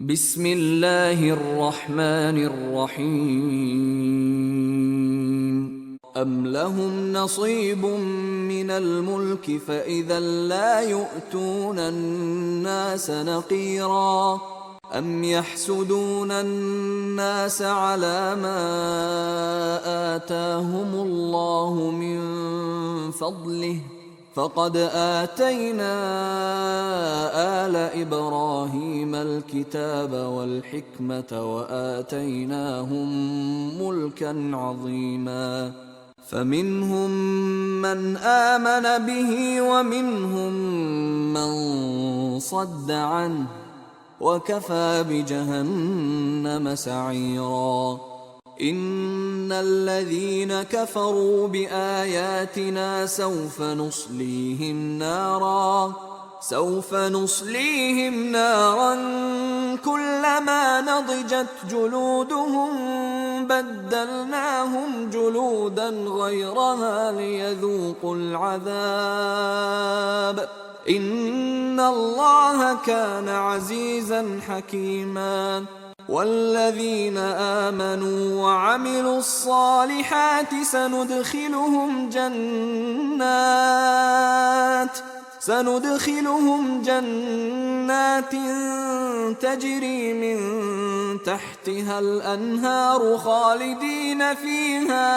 بسم الله الرحمن الرحيم أم لهم نصيب من الملك فإذا لا يؤتون الناس نقيرا أم يحسدون الناس على ما آتاهم الله من فضله فقد آتينا آل إبراهيم الكتاب والحكمة وآتيناهم ملكا عظيما فمنهم من آمن به ومنهم من صد عنه وكفى بجهنم سعيرا إن الذين كفروا بآياتنا سوف نصليهم نارا كلما نضجت جلودهم بدلناهم جلودا غيرها ليذوقوا العذاب إن الله كان عزيزا حكيما والذين آمنوا وعملوا الصالحات سندخلهم جنات تجري من تحتها الأنهار خالدين فيها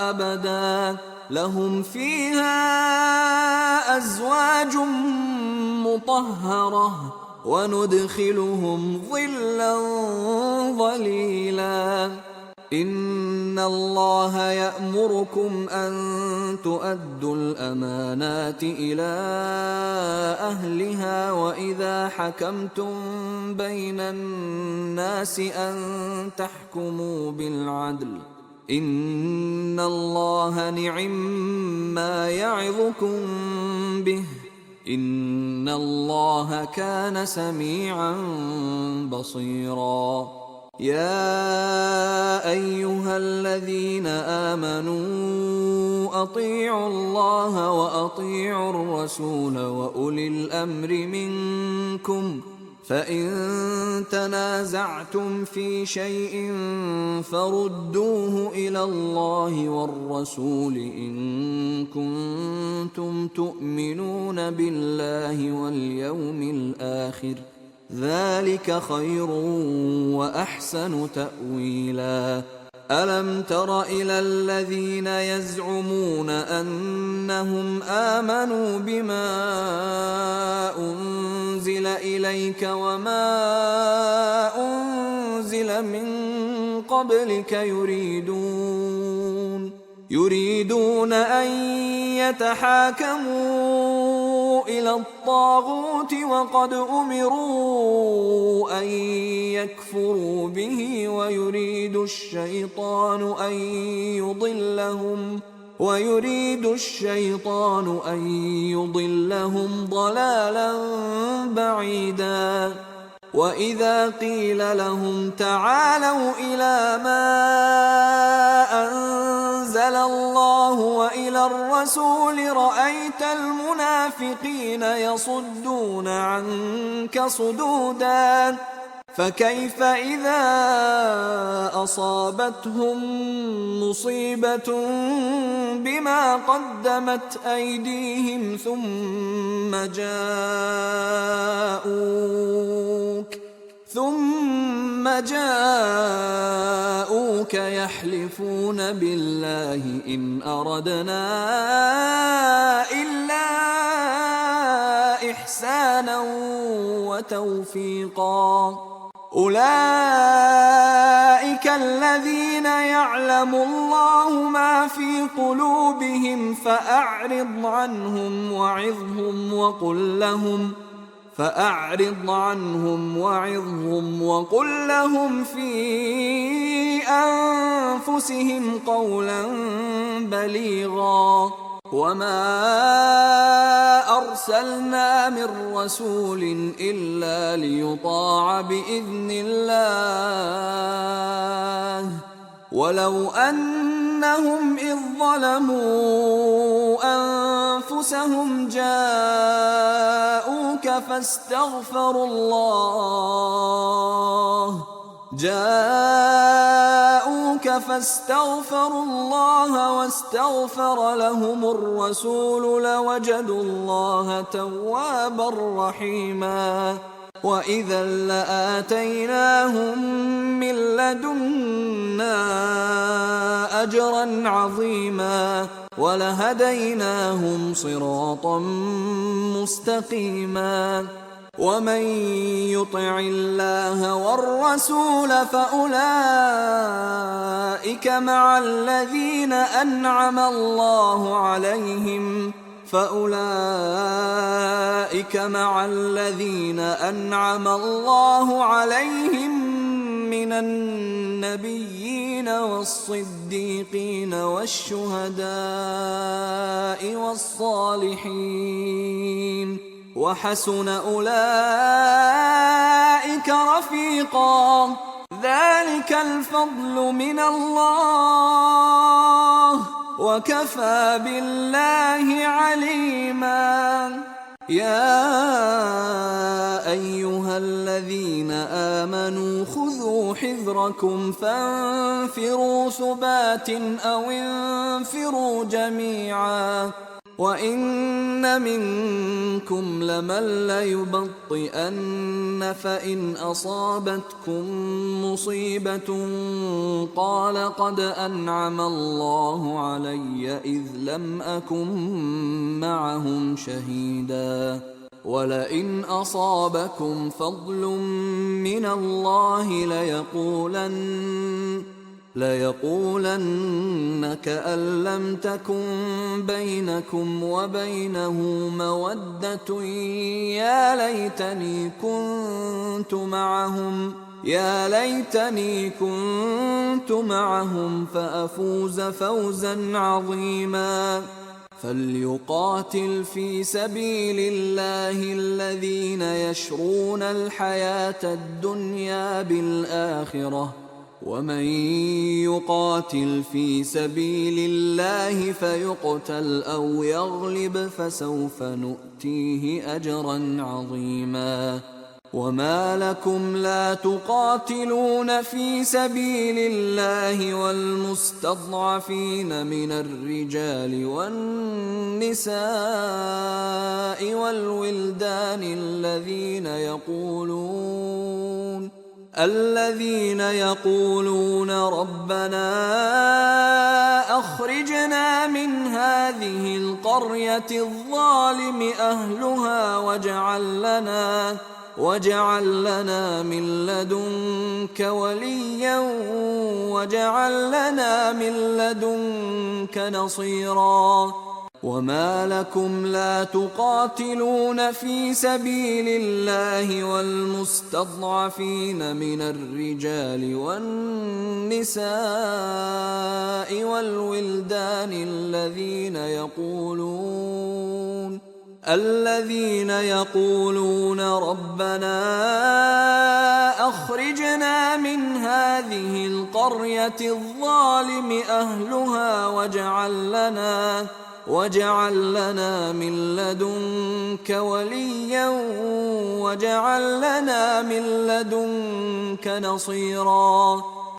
أبدا لهم فيها أزواج مطهرة وندخلهم ظلا ظليلا إن الله يأمركم أن تؤدوا الأمانات إلى أهلها وإذا حكمتم بين الناس أن تحكموا بالعدل إن الله نعم يعظكم به إن الله كان سميعا بصيرا يا أيها الذين آمنوا أطيعوا الله وأطيعوا الرسول وأولي الأمر منكم فإن تنازعتم في شيء فردوه إلى الله والرسول إن كنتم تؤمنون بالله واليوم الآخر ذلك خير وأحسن تأويلا ألم تر إلى الذين يزعمون أنهم آمنوا بما أنزل إليك وما أنزل من قبلك يريدون أن يتحاكموا إلى الطاغوت وقد أمروا أن يكفروا به ويريد الشيطان أن يضلهم ضلالا بعيدا وإذا قيل لهم تعالوا إلى ما أنزل الله وإلى الرسول رأيت المنافقين يصدون عنك صدودا فكيف إذا أصابتهم مصيبة بما قدمت أيديهم ثم جاءوك يحلفون بالله إن أردنا إلا إحسانا وتوفيقا أولئك الذين يعلم الله ما في قلوبهم فأعرض عنهم وعظهم وقل لهم في أنفسهم قولا بليغا وما أرسلنا من رسول إلا ليطاع بإذن الله ولو أنهم إذ ظلموا أنفسهم جاءوك فاستغفروا الله واستغفر لهم الرسول لوجدوا الله توابا رحيما. وإذا لآتيناهم من لدنا أجرا عظيما ولهديناهم صراطا مستقيما. ومن يطع الله والرسول فأولئك مع الذين أنعم الله عليهم من النبيين والصديقين والشهداء والصالحين وحسن أولئك رفيقا. ذلك الفضل من الله وكفى بالله عليما. يا أيها الذين آمنوا خذوا حذركم فانفروا ثبات أو انفروا جميعا. وإن منكم لمن ليبطئن فإن أصابتكم مصيبة قال قد أنعم الله علي إذ لم أكن معهم شهيدا. ولئن أصابكم فضل من الله ليقولن كأن لم تكن بينكم وبينه مودة يا ليتني كنت معهم فأفوز فوزا عظيما. فليقاتل في سبيل الله الذين يشرون الحياة الدنيا بالآخرة ومن يقاتل في سبيل الله فيقتل أو يغلب فسوف نؤتيه أجرا عظيما. وما لكم لا تقاتلون في سبيل الله والمستضعفين من الرجال والنساء والولدان الذين يقولون ربنا أخرجنا من هذه القرية الظالم أهلها واجعل لنا من لدنك وليا واجعل لنا من لدنك نصيرا. وما لكم لا تقاتلون في سبيل الله والمستضعفين من الرجال والنساء والولدان الذين يقولون ربنا أخرجنا من هذه القرية الظالم أهلها واجعل لنا من لدنك وليا واجعل لنا من لدنك نصيرا.